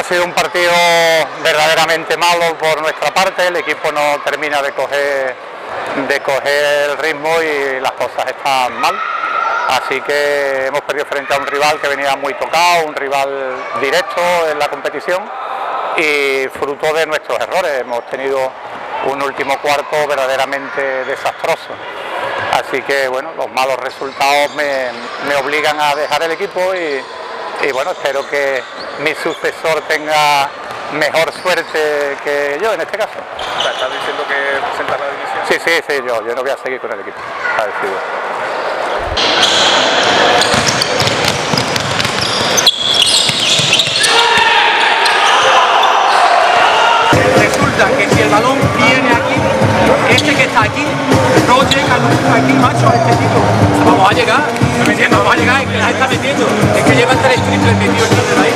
ha sido un partido verdaderamente malo por nuestra parte, el equipo no termina de coger el ritmo y las cosas están mal, así que hemos perdido frente a un rival que venía muy tocado, un rival directo en la competición y fruto de nuestros errores, hemos tenido un último cuarto verdaderamente desastroso, así que bueno, los malos resultados me obligan a dejar el equipo y bueno, espero que mi sucesor tenga mejor suerte que yo en este caso. O sea, ¿estás diciendo que presentas la división? Sí, yo no voy a seguir con el equipo. Resulta que si el balón viene aquí, este que está aquí, no llega nunca aquí, macho, a este tipo. Vamos a llegar, ¿me entiendes? Vamos a llegar y que la está metiendo. Es que lleva 3 triples metidos ahí.